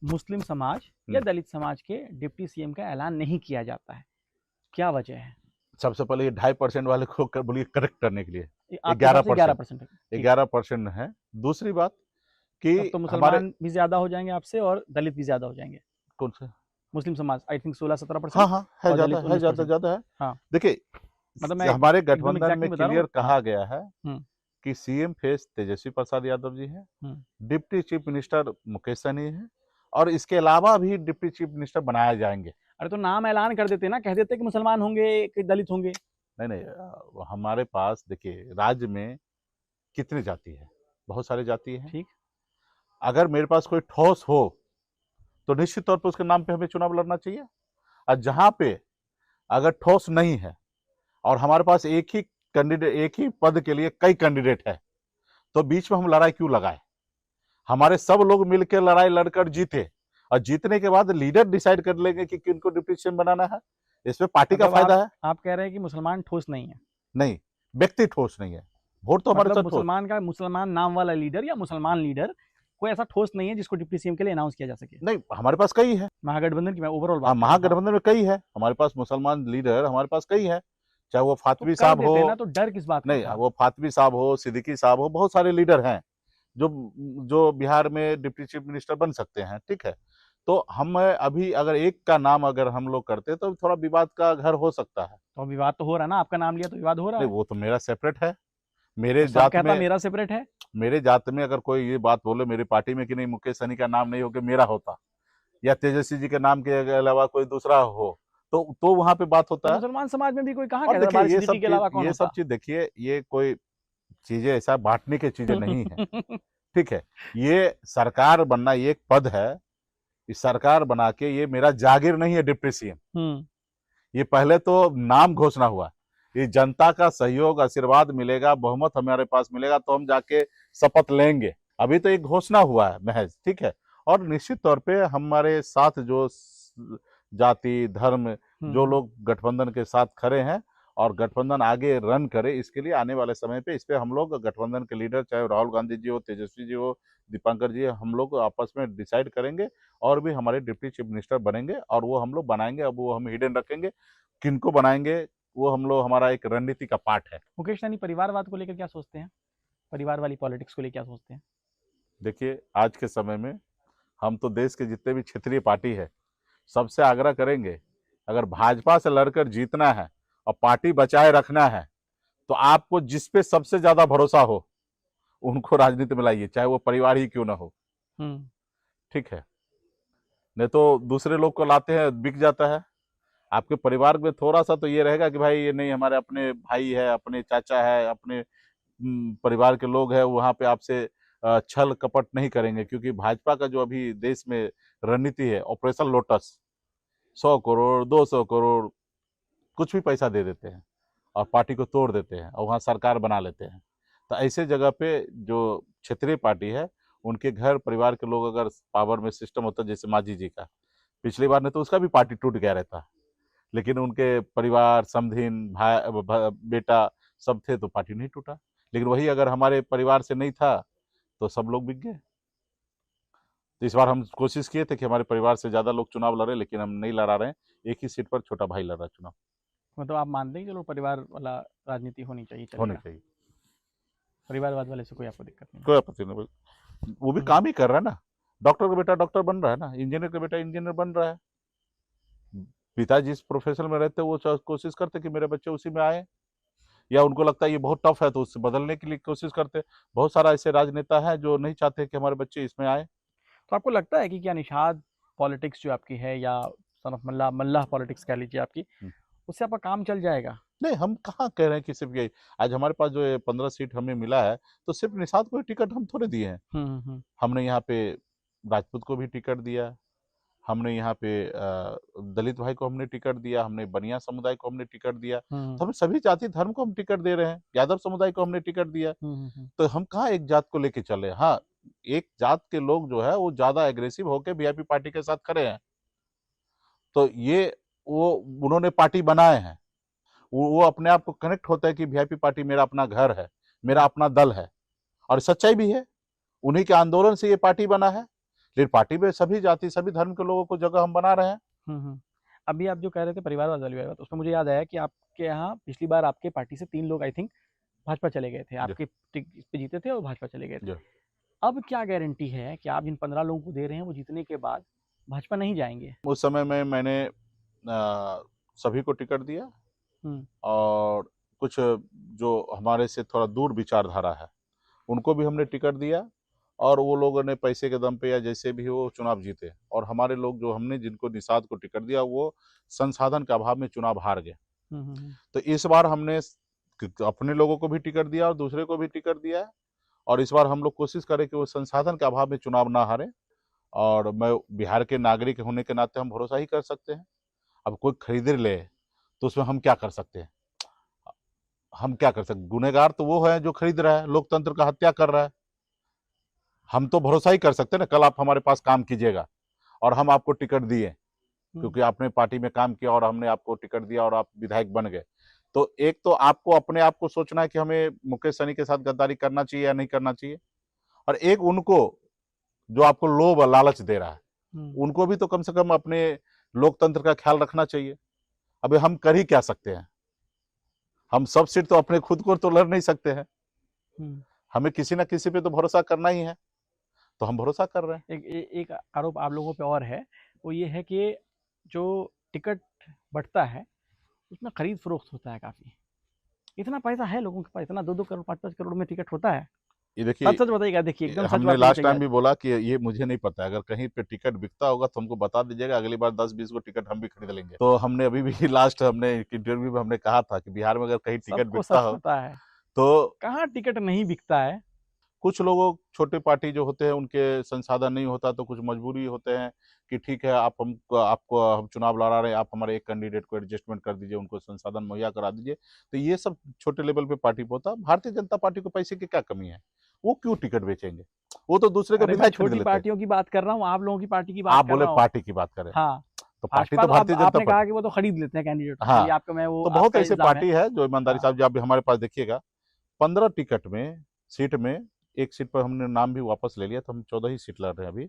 मुस्लिम समाज या दलित समाज के डिप्टी सीएम का ऐलान नहीं किया जाता है, क्या वजह है? सबसे पहले ये 2.5% वाले को बोलिए करेक्ट करने के लिए 11% 11% है। दूसरी बात कि तो मुसलमान भी ज्यादा हो जाएंगे आपसे और दलित भी ज्यादा हो जाएंगे। कौन से? मुस्लिम समाज आई थिंक 16-17%। हाँ है, ज्यादा है। हाँ, देखिए, मतलब हमारे गठबंधन में क्लियर कहा गया है कि सीएम फेस तेजस्वी प्रसाद यादव जी हैं, deputy chief minister Mukesh Sahani है, और इसके अलावा भी डिप्टी चीफ मिनिस्टर बनाए जाएंगे। अरे तो नाम ऐलान कर देते ना, कह देते कि मुसलमान होंगे कि दलित होंगे। नहीं, हमारे पास देखिए राज्य में कितनी जाति है, बहुत सारी जाति है। ठीक, अगर मेरे पास कोई ठोस हो तो निश्चित तौर पे उसके नाम पे हमें चुनाव लड़ना चाहिए, और जहां पे अगर ठोस नहीं है और हमारे पास एक ही कैंडिडेट, एक ही पद के लिए कई कैंडिडेट है, तो बीच में हम लड़ाई क्यों लगाए? हमारे सब लोग मिलकर लड़ाई लड़कर जीते, और जीतने के बाद लीडर डिसाइड कर लेंगे कि किनको डिप्टी सीएम बनाना है। इसमें पार्टी का फायदा है। आप कह रहे हैं कि मुसलमान ठोस नहीं है? नहीं, व्यक्ति ठोस नहीं है। वोट तो हमारे साथ मुसलमान का, मुसलमान नाम वाला लीडर या मुसलमान लीडर कोई ऐसा ठोस नहीं है जिसको डिप्टी सीएम के लिए अनाउंस किया जा सके? नहीं, हमारे पास कई है। महागठबंधन की मैं ओवरऑल बात, महागठबंधन में कई है हमारे पास मुसलमान लीडर, हमारे पास कई है, चाहे वो फातवी साहब हो ना, तो डर किस बात का? नहीं, वो फातवी साहब हो, सिद्दीकी साहब हो, बहुत सारे लीडर हैं जो बिहार में डिप्टी चीफ मिनिस्टर बन सकते हैं। ठीक है, तो हम अभी अगर एक का नाम अगर हम लोग करते तो थोड़ा विवाद का घर हो सकता है। तो विवाद तो हो रहा है ना, आपका नाम लिया तो विवाद हो रहा है। वो तो मेरा सेपरेट है, मेरे जात में मेरा सेपरेट है। मेरे जात में अगर कोई ये बात बोले मेरी पार्टी में कि नहीं मुकेश सहनी का नाम नहीं हो के मेरा होता, या तेजस्वी जी के नाम के अलावा कोई दूसरा हो, तो वहां पे बात होता है। मुसलमान समाज में भी कोई कहाँ ये सब चीज देखिए, ये कोई चीजें ऐसा बांटने की चीजें नहीं है। ठीक है, ये सरकार बनना ये एक पद है, इस सरकार बना के ये मेरा जागीर नहीं है डिप्टी सीएम। ये पहले तो नाम घोषणा हुआ, ये जनता का सहयोग आशीर्वाद मिलेगा, बहुमत हमारे पास मिलेगा तो हम जाके शपथ लेंगे। अभी तो एक घोषणा हुआ है महज। ठीक है, और निश्चित तौर पे हमारे साथ जो जाति धर्म जो लोग गठबंधन के साथ खड़े हैं और गठबंधन आगे रन करे, इसके लिए आने वाले समय पे इस पे हम लोग गठबंधन के लीडर, चाहे राहुल गांधी जी हो, तेजस्वी जी हो, दीपांकर जी, हम लोग आपस में डिसाइड करेंगे और भी हमारे डिप्टी चीफ मिनिस्टर बनेंगे, और वो हम लोग बनाएंगे। अब वो हम हिडन रखेंगे, किनको बनाएंगे वो हम लोग, हमारा एक रणनीति का पार्ट है। मुकेश सहनी परिवारवाद को लेकर क्या सोचते हैं? परिवार वाली पॉलिटिक्स को लेकर क्या सोचते हैं? देखिए, आज के समय में हम तो देश के जितने भी क्षेत्रीय पार्टी है सबसे आग्रह करेंगे, अगर भाजपा से लड़कर जीतना है और पार्टी बचाए रखना है तो आपको जिस पे सबसे ज्यादा भरोसा हो उनको राजनीति में लाइए, चाहे वो परिवार ही क्यों ना हो। ठीक है, नहीं तो दूसरे लोग को लाते हैं, बिक जाता है। आपके परिवार में थोड़ा सा तो ये रहेगा कि भाई ये नहीं, हमारे अपने भाई है, अपने चाचा है, अपने परिवार के लोग हैं, वहां पे आपसे छल कपट नहीं करेंगे। क्योंकि भाजपा का जो अभी देश में रणनीति है, ऑपरेशन लोटस, 100 करोड़ 200 करोड़ कुछ भी पैसा दे देते हैं और पार्टी को तोड़ देते हैं और वहाँ सरकार बना लेते हैं। तो ऐसे जगह पे जो क्षेत्रीय पार्टी है उनके घर परिवार के लोग अगर पावर में सिस्टम होता, जैसे मांझी जी का पिछली बार ने तो उसका भी पार्टी टूट गया रहता, लेकिन उनके परिवार, समधिन, बेटा सब थे तो पार्टी नहीं टूटा। लेकिन वही अगर हमारे परिवार से नहीं था तो सब लोग बिक गए। तो इस बार हम कोशिश किए थे कि हमारे परिवार से ज्यादा लोग चुनाव लड़े, लेकिन हम नहीं लड़ा रहे हैं। एक ही सीट पर छोटा भाई लड़ रहा है चुनाव। मतलब आप मानते हैं कि चलो परिवार वाला राजनीति होनी चाहिए, होनी चलेगा, चाहिए, परिवारवाद वाले से कोई आपको दिक्कत नहीं? कोई आपत्ति नहीं। वो भी काम ही कर रहा है ना। डॉक्टर का बेटा डॉक्टर बन रहा है ना, इंजीनियर का बेटा इंजीनियर बन रहा है। पिता जिस प्रोफेशन में रहते वो कोशिश करते कि मेरे बच्चे उसी में आए, या उनको लगता है ये बहुत टफ है तो उससे बदलने के लिए कोशिश करते। बहुत सारा ऐसे राजनेता है जो नहीं चाहते कि हमारे बच्चे इसमें आए। तो आपको लगता है कि क्या निषाद पॉलिटिक्स जो आपकी है, या son of Mallah Mallah politics कह लीजिए आपकी, उससे आपका काम चल जाएगा? नहीं, हम कहाँ कह रहे हैं कि सिर्फ यही। आज हमारे पास जो 15 सीट हमें मिला है तो सिर्फ निषाद को ही टिकट हम थोड़े दिए हैं। हमने यहाँ पे राजपूत को भी टिकट दिया, हमने यहाँ पे दलित भाई को हमने टिकट दिया, हमने बनिया समुदाय को हमने टिकट दिया। तो हम सभी जाति धर्म को हम टिकट दे रहे हैं। यादव समुदाय को हमने टिकट दिया। तो हम कहाँ एक जात को लेके चले। हाँ, एक जात के लोग जो है वो ज्यादा एग्रेसिव होके वीआईपी पार्टी के साथ खड़े हैं, तो ये वो उन्होंने पार्टी बनाए हैं, वो अपने आप को कनेक्ट होता है कि वीआईपी पार्टी मेरा अपना घर है, मेरा अपना दल है। और सच्चाई भी है, उन्हीं के आंदोलन से ये पार्टी बना है। लेकिन पार्टी में सभी जाति सभी धर्म के लोगों को जगह हम बना रहे हैं। अभी आप जो कह रहे थे परिवारवाद वाली बात, उसमें मुझे याद आया कि आपके यहाँ पिछली बार आपके पार्टी से 3 लोग आई थिंक भाजपा चले गए थे, आपके टिकट पे जीते थे और भाजपा चले गए थे। अब क्या गारंटी है कि आप जिन 15 लोगों को दे रहे हैं वो जीतने के बाद भाजपा नहीं जाएंगे? उस समय में मैंने सभी को टिकट दिया, और कुछ जो हमारे से थोड़ा दूर विचारधारा है उनको भी हमने टिकट दिया, और वो लोगों ने पैसे के दम पे या जैसे भी वो चुनाव जीते। और हमारे लोग जो हमने जिनको निषाद को टिकट दिया वो संसाधन के अभाव में चुनाव हार गए। तो इस बार हमने अपने लोगों को भी टिकट दिया और दूसरे को भी टिकट दिया है, और इस बार हम लोग कोशिश करें कि वो संसाधन के अभाव में चुनाव ना हारे। और मैं बिहार के नागरिक होने के नाते हम भरोसा ही कर सकते हैं। अब कोई खरीद ले तो उसमें हम क्या कर सकते हैं? हम क्या कर सकते? गुनहगार तो वो है जो खरीद रहा है, लोकतंत्र का हत्या कर रहा है। हम तो भरोसा ही कर सकते हैं ना, कल आप हमारे पास काम कीजिएगा और हम आपको टिकट दिए क्योंकि आपने पार्टी में काम किया और हमने आपको टिकट दिया और आप विधायक बन गए। तो एक तो आपको अपने आप को सोचना है कि हमें मुकेश सहनी के साथ गद्दारी करना चाहिए या नहीं करना चाहिए, और एक उनको जो आपको लोभ लालच दे रहा है उनको भी तो कम से कम अपने लोकतंत्र का ख्याल रखना चाहिए। अभी हम कर ही क्या सकते हैं? हम सब सीट तो अपने खुद को तो लड़ नहीं सकते हैं, हमें किसी ना किसी पे तो भरोसा करना ही है, तो हम भरोसा कर रहे हैं। एक आरोप आप लोगों पे और है, वो ये है कि जो टिकट बंटता है उसमें खरीद फरोख्त होता है काफी। इतना पैसा है लोगों के पास, इतना 2-2 करोड़ 5-5 करोड़ में टिकट होता है? ये देखिए, सच बताइएगा, देखिए एकदम सच हमने लास्ट टाइम भी बोला कि ये मुझे नहीं पता, अगर कहीं पे टिकट बिकता होगा तो हमको बता दीजिएगा, अगली बार 10-20 को टिकट हम भी खरीद लेंगे। तो हमने अभी भी लास्ट हमने इंटरव्यू में हमने कहा था कि बिहार में अगर कहीं टिकट बिकता हो तो कहाँ टिकट नहीं बिकता है। कुछ लोगों, छोटे पार्टी जो होते हैं उनके संसाधन नहीं होता तो कुछ मजबूरी होते हैं कि ठीक है आप आपको हम चुनाव लड़ा रहे हैं, आप हमारे एक कैंडिडेट को एडजस्टमेंट कर दीजिए, उनको संसाधन मुहैया करा दीजिए। तो ये सब छोटे लेवल पे पार्टी पे होता है। भारतीय जनता पार्टी को पैसे की क्या कमी है? वो क्यों टिकट बेचेंगे? वो तो दूसरे का विधायक खरीद लेते हैं। छोटी पार्टियों की बात कर रहा हूँ, आप लोगों की पार्टी की बात आप बोले पार्टी की बात करें। हाँ, तो पार्टी तो भारतीय जनता आपने कहा कि वो तो खरीद लेते हैं कैंडिडेट। हाँ, आपका मैं वो तो बहुत ऐसे पार्टी है जो ईमानदारी साहब, जो आप हमारे पास देखिएगा 15 टिकट में सीट में एक सीट पर हमने नाम भी वापस ले लिया, तो हम 14 ही सीट लड़ रहे हैं। अभी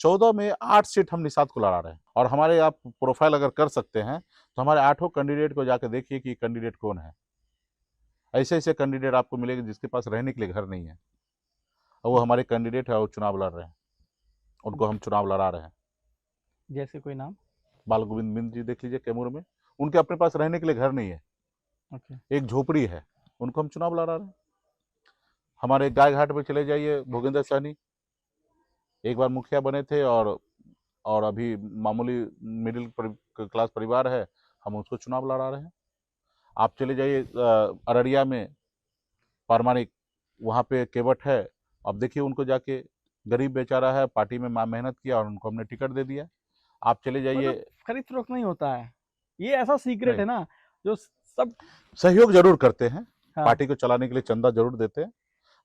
14 में 8 सीट हम निषाद को लड़ा रहे हैं। और हमारे आप प्रोफाइल अगर कर सकते हैं तो हमारे 8 कैंडिडेट को जाकर देखिए कि कैंडिडेट कौन है। ऐसे ऐसे कैंडिडेट आपको मिलेंगे जिसके पास रहने के लिए घर नहीं है, और वो हमारे कैंडिडेट है और चुनाव लड़ रहे हैं, उनको हम चुनाव लड़ा रहे हैं। जैसे कोई नाम? बाल गोविंद बिंद जी देख लीजिए कैमूर में, उनके अपने पास रहने के लिए घर नहीं है, एक झोपड़ी है, उनको हम चुनाव लड़ा रहे हैं। हमारे गाय घाट में चले जाइए, भोगेंद्र सहनी एक बार मुखिया बने थे और अभी मामूली मिडिल क्लास परिवार है, हम उसको चुनाव लड़ा रहे हैं। आप चले जाइए अररिया में पारमानिक, वहाँ पे केवट है, अब देखिए उनको जाके, गरीब बेचारा है, पार्टी में मेहनत किया और उनको हमने टिकट दे दिया। आप चले जाइए, खरीद फरोख्त नहीं होता है, ये ऐसा सीक्रेट है ना जो सब सहयोग जरूर करते हैं। हाँ। पार्टी को चलाने के लिए चंदा जरूर देते हैं,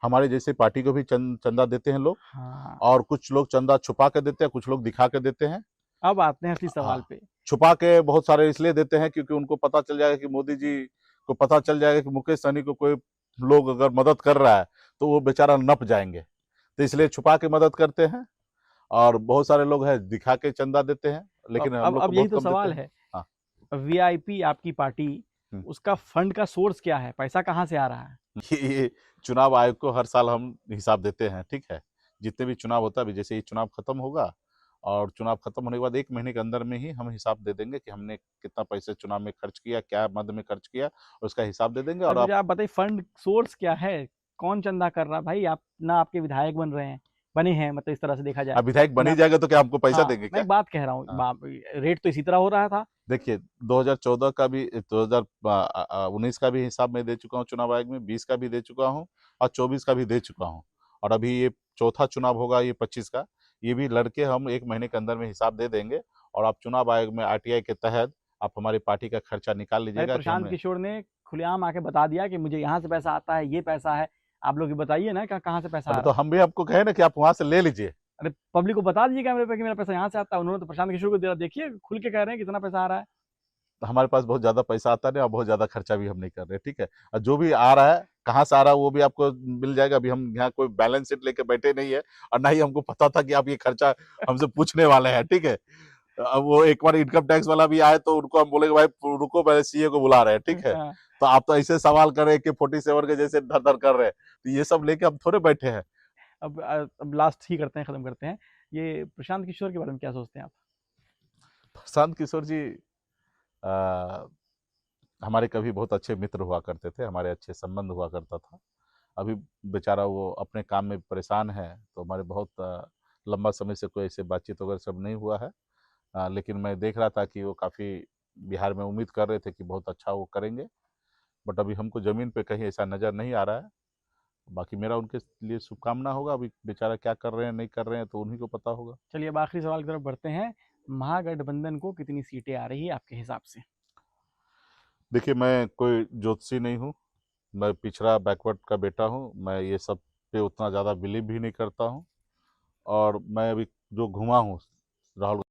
हमारे जैसे पार्टी को भी चंदा देते हैं लोग। हाँ। और कुछ लोग चंदा छुपा के देते हैं, कुछ लोग दिखा के देते हैं। अब आते हैं असली सवाल पे छुपा के बहुत सारे इसलिए देते हैं क्योंकि उनको पता चल जाएगा कि मोदी जी को पता चल जाएगा कि मुकेश सहनी को कोई लोग अगर मदद कर रहा है तो वो बेचारा नप जाएंगे, तो इसलिए छुपा के मदद करते हैं। और बहुत सारे लोग हैं दिखा के चंदा देते हैं, लेकिन हम लोग को अब यही बहुत तो कम देते सवाल हैं। है। हाँ। वीआईपी आपकी पार्टी, हम्म। उसका फंड का सोर्स क्या है? पैसा कहाँ से आ रहा है? ये चुनाव आयोग को हर साल हम हिसाब देते हैं, ठीक है। जितने भी चुनाव होता है, अभी जैसे ये चुनाव खत्म होगा और चुनाव खत्म होने के बाद 1 महीने के अंदर में ही हम हिसाब दे देंगे कि हमने कितना पैसे चुनाव में खर्च किया, क्या मद में खर्च किया, उसका हिसाब दे देंगे। और अब मुझे आप बताइए, फंड सोर्स क्या है? कौन चंदा कर रहा है भाई? आप ना आपके विधायक बने हैं, मतलब इस तरह से देखा जाए अब विधायक बन ना। ही जाएगा तो क्या हमको पैसा हाँ, देंगे मैं क्या? एक बात कह रहा हूँ, हाँ। रेट तो इसी तरह हो रहा था। देखिए 2014 का भी, 2019 का भी हिसाब मैं दे चुका हूँ चुनाव आयोग में, 20 का भी दे चुका हूँ और 24 का भी दे चुका हूँ। और अभी ये चौथा चुनाव होगा, ये 25 का, ये भी लड़के हम 1 महीने के अंदर में हिसाब दे देंगे। और आप चुनाव आयोग में आरटीआई के तहत आप हमारी पार्टी का खर्चा निकाल भाई लीजिएगा कि प्रशांत हमने। किशोर ने खुलेआम आके बता दिया कि मुझे यहाँ से पैसा आता है, ये पैसा है। आप लोग ये बताइए ना, कहाँ से पैसा आ अरे रहा तो है? हम भी आपको कहे ना कि आप वहां से ले लीजिए। अरे पब्लिक को बता दीजिए कैमरे पे कि मेरा पैसा यहाँ से आता है। उन्होंने तो प्रशांत किशोर को दिया, देखिए खुल के कह रहे हैं कितना पैसा आ रहा है। तो हमारे पास बहुत ज्यादा पैसा आता नहीं और बहुत ज्यादा खर्चा भी हम नहीं कर रहे, ठीक है। और जो भी आ रहा है, कहाँ से आ रहा है, वो भी आपको मिल जाएगा। अभी हम यहाँ कोई बैलेंस शीट लेके बैठे नहीं है और ना ही हमको पता था कि आप ये खर्चा हमसे पूछने वाले हैं, ठीक है। अब वो एक बार इनकम टैक्स वाला भी आए तो उनको हम बोले भाई रुको, पहले सीए को बुला रहे हैं, ठीक है। हाँ। तो आप तो ऐसे सवाल कर रहे हैं कि 47 के जैसे धर धर कर रहे हैं, तो ये सब लेके हम थोड़े बैठे हैं। अब लास्ट ही करते हैं, खत्म करते हैं। ये प्रशांत किशोर के बारे में क्या सोचते हैं आप? प्रशांत किशोर जी आ, हमारे कभी बहुत अच्छे मित्र हुआ करते थे, हमारे अच्छे संबंध हुआ करता था। अभी बेचारा वो अपने काम में परेशान है, तो हमारे बहुत लंबा समय से कोई ऐसे बातचीत वगैरह सब नहीं हुआ है। लेकिन मैं देख रहा था कि वो काफ़ी बिहार में उम्मीद कर रहे थे कि बहुत अच्छा वो करेंगे, बट अभी हमको ज़मीन पे कहीं ऐसा नज़र नहीं आ रहा है। बाकी मेरा उनके लिए शुभकामना होगा, अभी बेचारा क्या कर रहे हैं नहीं कर रहे हैं तो उन्हीं को पता होगा। चलिए अब आखिरी सवाल की तरफ बढ़ते हैं। महागठबंधन को कितनी सीटें आ रही है आपके हिसाब से? देखिए मैं कोई ज्योतिषी नहीं हूँ, मैं पिछड़ा बैकवर्ड का बेटा हूँ, मैं ये सब पे उतना ज़्यादा बिलीव भी नहीं करता हूँ। और मैं अभी जो घुमा हूँ राहुल